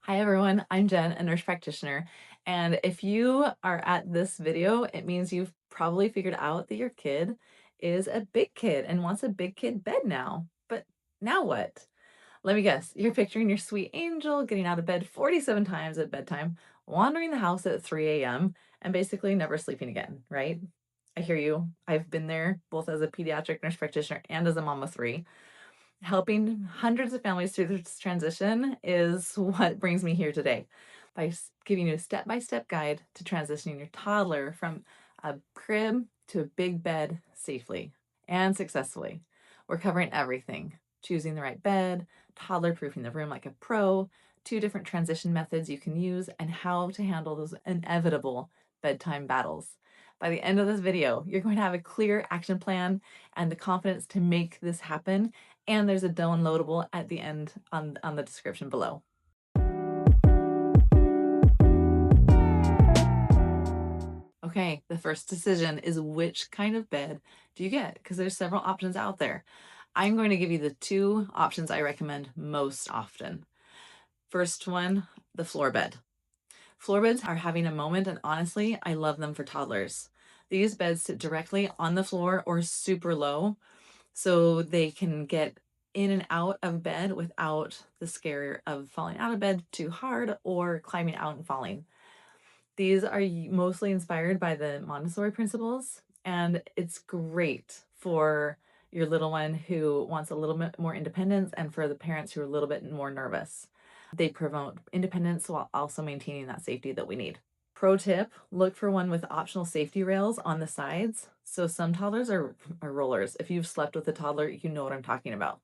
Hi everyone, I'm Jen, a nurse practitioner, and if you are at this video, it means you've probably figured out that your kid is a big kid and wants a big kid bed now. But now what? Let me guess, you're picturing your sweet angel getting out of bed 47 times at bedtime, wandering the house at 3 a.m., and basically never sleeping again, right? I hear you. I've been there both as a pediatric nurse practitioner and as a mom of three. Helping hundreds of families through this transition is what brings me here today by giving you a step-by-step guide to transitioning your toddler from a crib to a big bed safely and successfully. We're covering everything, choosing the right bed, toddler-proofing the room like a pro, 2 different transition methods you can use, and how to handle those inevitable bedtime battles. By the end of this video, you're going to have a clear action plan and the confidence to make this happen, and there's a downloadable at the end on the description below. Okay, the first decision is which kind of bed do you get? Because there's several options out there. I'm going to give you the 2 options I recommend most often. First one, the floor bed. Floor beds are having a moment, and honestly, I love them for toddlers. These beds sit directly on the floor or super low, so they can get in and out of bed without the scare of falling out of bed too hard or climbing out and falling. These are mostly inspired by the Montessori principles, and it's great for your little one who wants a little bit more independence and for the parents who are a little bit more nervous. They promote independence while also maintaining that safety that we need. Pro tip, look for one with optional safety rails on the sides. So some toddlers are rollers. If you've slept with a toddler, you know what I'm talking about.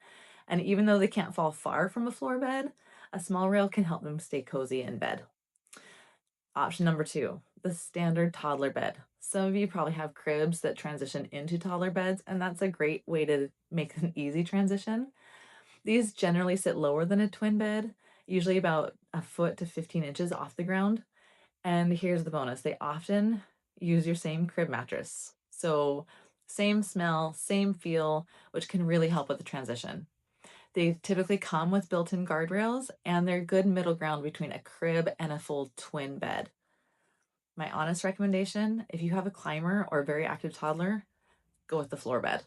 And even though they can't fall far from a floor bed, a small rail can help them stay cozy in bed. Option number 2, the standard toddler bed. Some of you probably have cribs that transition into toddler beds, and that's a great way to make an easy transition. These generally sit lower than a twin bed, usually about a foot to 15 inches off the ground. And here's the bonus, they often use your same crib mattress. So same smell, same feel, which can really help with the transition. They typically come with built-in guardrails, and they're good middle ground between a crib and a full twin bed. My honest recommendation, if you have a climber or a very active toddler, go with the floor bed.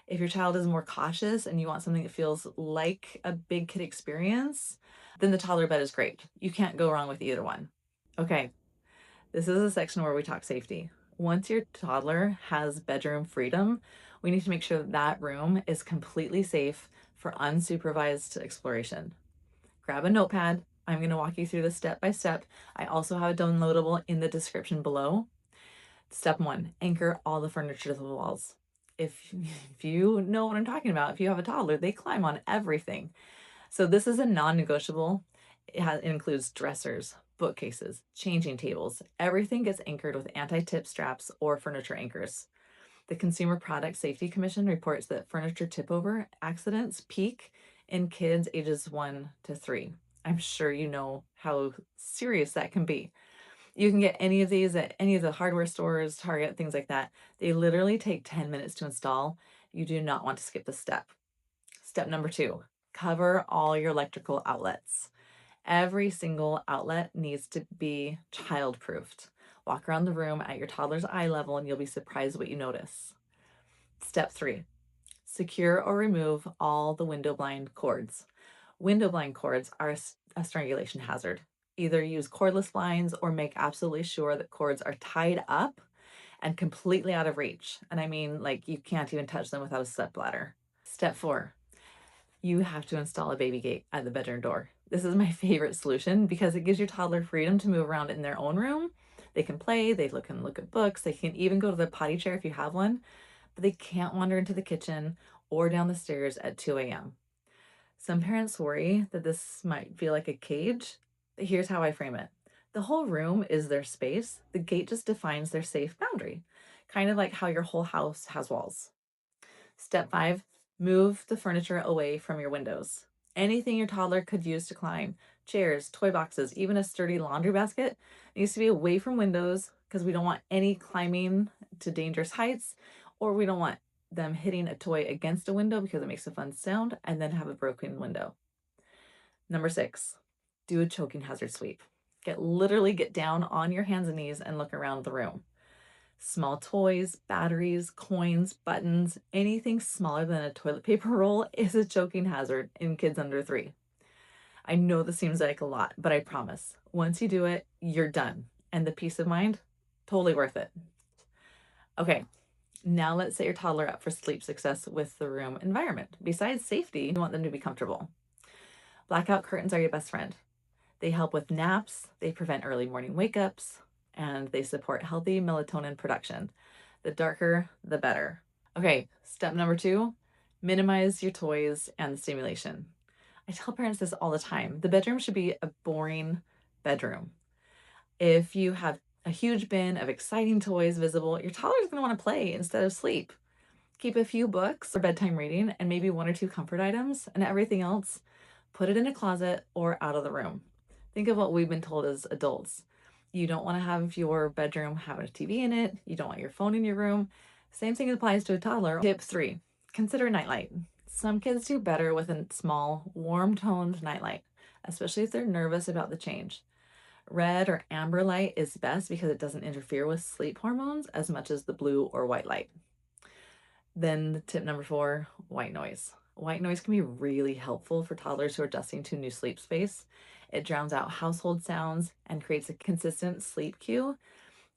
If your child is more cautious and you want something that feels like a big kid experience, then the toddler bed is great. You can't go wrong with either one. Okay, this is a section where we talk safety. Once your toddler has bedroom freedom, we need to make sure that that room is completely safe for unsupervised exploration. Grab a notepad. I'm going to walk you through this step by step. I also have a downloadable in the description below. Step 1, anchor all the furniture to the walls. If you know what I'm talking about, if you have a toddler, they climb on everything. So this is a non-negotiable. It includes dressers, bookcases, changing tables. Everything gets anchored with anti-tip straps or furniture anchors. The Consumer Product Safety Commission reports that furniture tip-over accidents peak in kids ages 1 to 3. I'm sure you know how serious that can be. You can get any of these at any of the hardware stores, Target, things like that. They literally take 10 minutes to install. You do not want to skip this step. Step number 2, cover all your electrical outlets. Every single outlet needs to be child-proofed. Walk around the room at your toddler's eye level and you'll be surprised what you notice. Step 3, secure or remove all the window blind cords. Window blind cords are a strangulation hazard. Either use cordless blinds or make absolutely sure that cords are tied up and completely out of reach. And I mean, like, you can't even touch them without a step ladder. Step 4, you have to install a baby gate at the bedroom door. This is my favorite solution because it gives your toddler freedom to move around in their own room. They can play, they can look at books, they can even go to the potty chair if you have one, but they can't wander into the kitchen or down the stairs at 2 a.m. Some parents worry that this might feel like a cage, but here's how I frame it. The whole room is their space. The gate just defines their safe boundary, kind of like how your whole house has walls. Step 5, move the furniture away from your windows. Anything your toddler could use to climb, chairs, toy boxes, even a sturdy laundry basket, needs to be away from windows because we don't want any climbing to dangerous heights, or we don't want them hitting a toy against a window because it makes a fun sound and then have a broken window. Number 6, do a choking hazard sweep. Literally get down on your hands and knees and look around the room. Small toys, batteries, coins, buttons, anything smaller than a toilet paper roll is a choking hazard in kids under 3. I know this seems like a lot, but I promise, once you do it, you're done. And the peace of mind, totally worth it. Okay, now let's set your toddler up for sleep success with the room environment. Besides safety, you want them to be comfortable. Blackout curtains are your best friend. They help with naps, they prevent early morning wake-ups, and they support healthy melatonin production. The darker, the better. Okay, step number 2, minimize your toys and the stimulation. I tell parents this all the time. The bedroom should be a boring bedroom. If you have a huge bin of exciting toys visible, your toddler's going to want to play instead of sleep. Keep a few books for bedtime reading and maybe 1 or 2 comfort items, and everything else, put it in a closet or out of the room. Think of what we've been told as adults. You don't want to have your bedroom have a TV in it. You don't want your phone in your room. Same thing applies to a toddler. Tip 3, consider nightlight. Some kids do better with a small, warm-toned nightlight, especially if they're nervous about the change. Red or amber light is best because it doesn't interfere with sleep hormones as much as the blue or white light. Then tip number 4, white noise. White noise can be really helpful for toddlers who are adjusting to a new sleep space. It drowns out household sounds and creates a consistent sleep cue,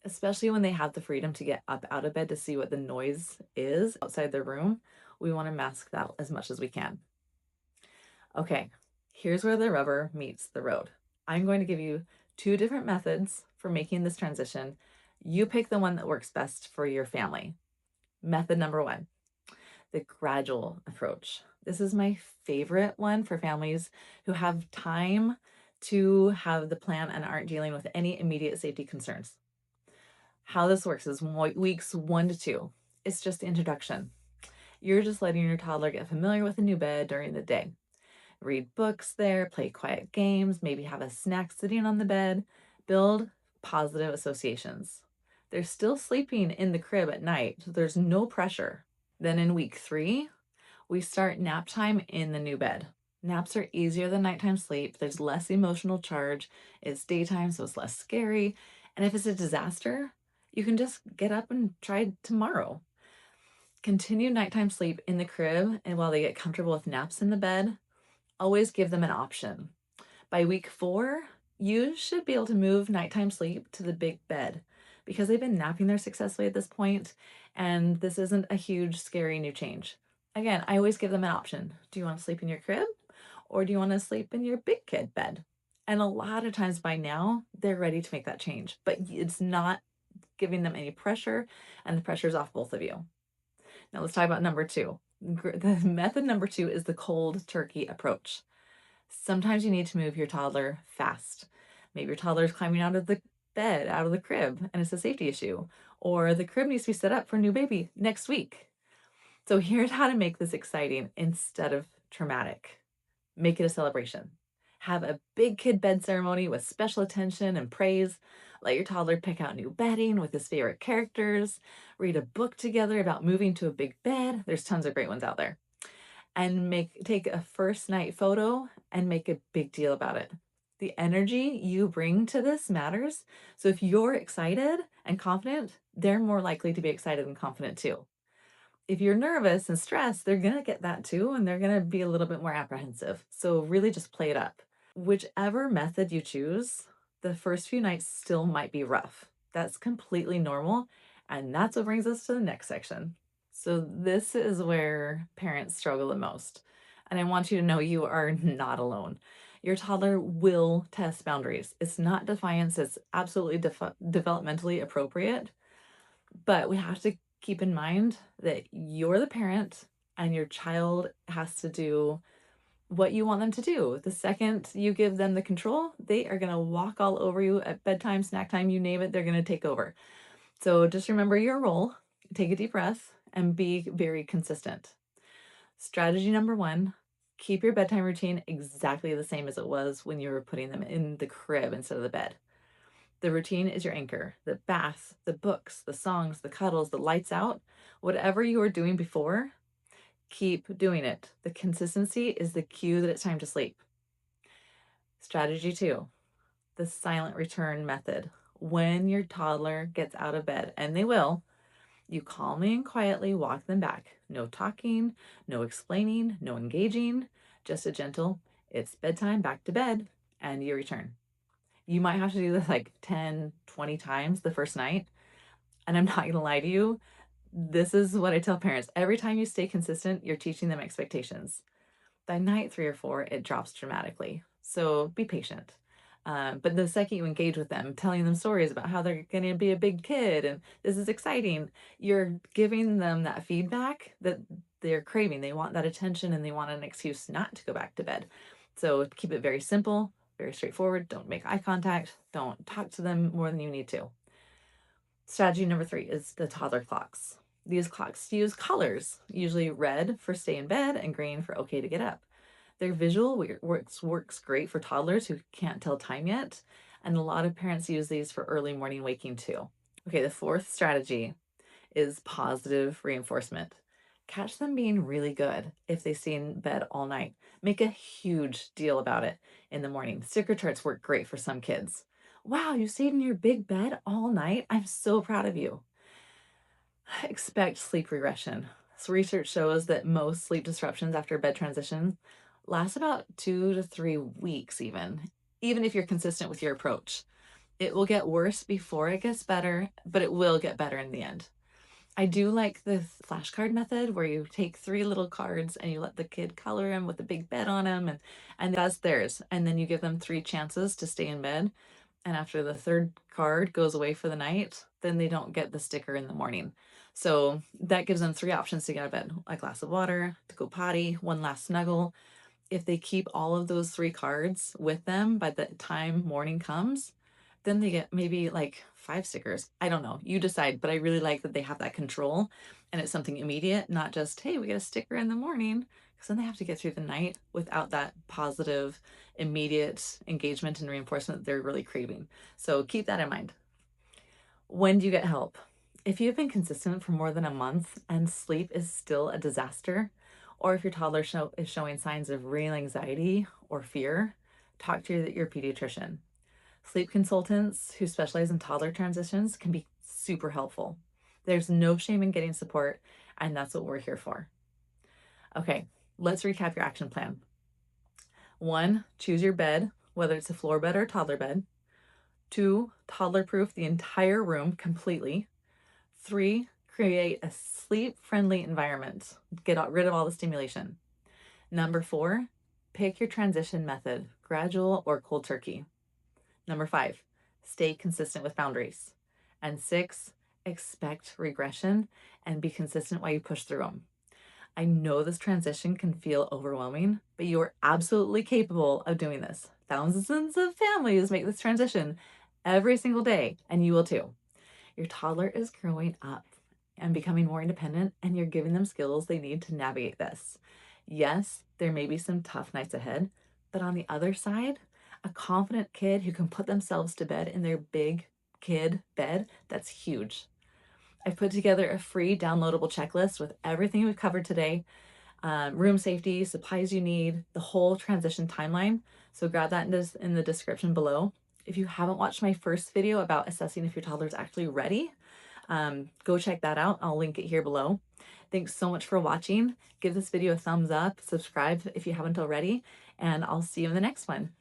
especially when they have the freedom to get up out of bed to see what the noise is outside their room. We want to mask that as much as we can. Okay, here's where the rubber meets the road. I'm going to give you 2 different methods for making this transition. You pick the one that works best for your family. Method number 1, the gradual approach. This is my favorite one for families who have time to have the plan and aren't dealing with any immediate safety concerns. How this works is weeks 1 to 2. It's just the introduction. You're just letting your toddler get familiar with a new bed during the day. Read books there, play quiet games, maybe have a snack sitting on the bed, build positive associations. They're still sleeping in the crib at night, so there's no pressure. Then in week 3, we start nap time in the new bed. Naps are easier than nighttime sleep. There's less emotional charge. It's daytime, so it's less scary. And if it's a disaster, you can just get up and try tomorrow. Continue nighttime sleep in the crib, and while they get comfortable with naps in the bed, always give them an option. By week 4, you should be able to move nighttime sleep to the big bed because they've been napping there successfully at this point, and this isn't a huge, scary new change. Again, I always give them an option. Do you want to sleep in your crib or do you want to sleep in your big kid bed? And a lot of times by now, they're ready to make that change, but it's not giving them any pressure, and the pressure's off both of you. Now let's talk about number 2. The method number 2 is the cold turkey approach. Sometimes you need to move your toddler fast. Maybe your toddler is climbing out of the bed, out of the crib, and it's a safety issue. Or the crib needs to be set up for a new baby next week. So here's how to make this exciting instead of traumatic. Make it a celebration. Have a big kid bed ceremony with special attention and praise. Let your toddler pick out new bedding with his favorite characters. Read a book together about moving to a big bed. There's tons of great ones out there. And take a first night photo and make a big deal about it. The energy you bring to this matters. So if you're excited and confident, they're more likely to be excited and confident too. If you're nervous and stressed, they're going to get that too, and they're going to be a little bit more apprehensive. So really just play it up. Whichever method you choose, the first few nights still might be rough. That's completely normal. And that's what brings us to the next section. So this is where parents struggle the most. And I want you to know you are not alone. Your toddler will test boundaries. It's not defiance, it's absolutely developmentally appropriate. But we have to keep in mind that you're the parent and your child has to do what you want them to do. The second you give them the control, they are going to walk all over you at bedtime, snack time, you name it, they're going to take over. So just remember your role, take a deep breath, and be very consistent. Strategy number 1, keep your bedtime routine exactly the same as it was when you were putting them in the crib instead of the bed. The routine is your anchor. The bath, the books, the songs, the cuddles, the lights out, whatever you were doing before, keep doing it. The consistency is the cue that it's time to sleep. Strategy 2, the silent return method. When your toddler gets out of bed, and they will, you calmly and quietly walk them back. No talking, no explaining, no engaging, just a gentle, it's bedtime, back to bed, and you return. You might have to do this like 10, 20 times the first night. And I'm not going to lie to you, this is what I tell parents. Every time you stay consistent, you're teaching them expectations. By night 3 or 4, it drops dramatically. So be patient. But the second you engage with them, telling them stories about how they're going to be a big kid and this is exciting, you're giving them that feedback that they're craving. They want that attention and they want an excuse not to go back to bed. So keep it very simple, very straightforward. Don't make eye contact. Don't talk to them more than you need to. Strategy number 3 is the toddler clocks. These clocks use colors, usually red for stay in bed and green for okay to get up. Their visual works great for toddlers who can't tell time yet, and a lot of parents use these for early morning waking too. Okay, the 4th strategy is positive reinforcement. Catch them being really good if they stay in bed all night. Make a huge deal about it in the morning. Sticker charts work great for some kids. Wow, you stayed in your big bed all night? I'm so proud of you. Expect sleep regression. So research shows that most sleep disruptions after bed transition last about 2 to 3 weeks even if you're consistent with your approach. It will get worse before it gets better, but it will get better in the end. I do like the flashcard method where you take 3 little cards and you let the kid color them with a big bed on them and that's theirs. And then you give them 3 chances to stay in bed. And after the 3rd card goes away for the night, then they don't get the sticker in the morning. So that gives them 3 options to get out of bed: a glass of water, to go potty, one last snuggle. If they keep all of those 3 cards with them by the time morning comes, then they get maybe like 5 stickers. I don't know. You decide, but I really like that they have that control and it's something immediate, not just, hey, we get a sticker in the morning, because then they have to get through the night without that positive, immediate engagement and reinforcement that they're really craving. So keep that in mind. When do you get help? If you've been consistent for more than a month and sleep is still a disaster, or if your toddler is showing signs of real anxiety or fear, talk to your pediatrician. Sleep consultants who specialize in toddler transitions can be super helpful. There's no shame in getting support, and that's what we're here for. Okay, let's recap your action plan. 1, choose your bed, whether it's a floor bed or a toddler bed. 2, toddler-proof the entire room completely. 3, create a sleep-friendly environment. Get rid of all the stimulation. Number 4, pick your transition method, gradual or cold turkey. Number 5, stay consistent with boundaries. And 6, expect regression and be consistent while you push through them. I know this transition can feel overwhelming, but you are absolutely capable of doing this. Thousands of families make this transition every single day, and you will too. Your toddler is growing up and becoming more independent, and you're giving them skills they need to navigate this. Yes, there may be some tough nights ahead, but on the other side, a confident kid who can put themselves to bed in their big kid bed, that's huge. I've put together a free downloadable checklist with everything we've covered today, room safety, supplies you need, the whole transition timeline. So grab that in the description below. If you haven't watched my first video about assessing if your toddler is actually ready, go check that out. I'll link it here below. Thanks so much for watching. Give this video a thumbs up, subscribe if you haven't already, and I'll see you in the next one.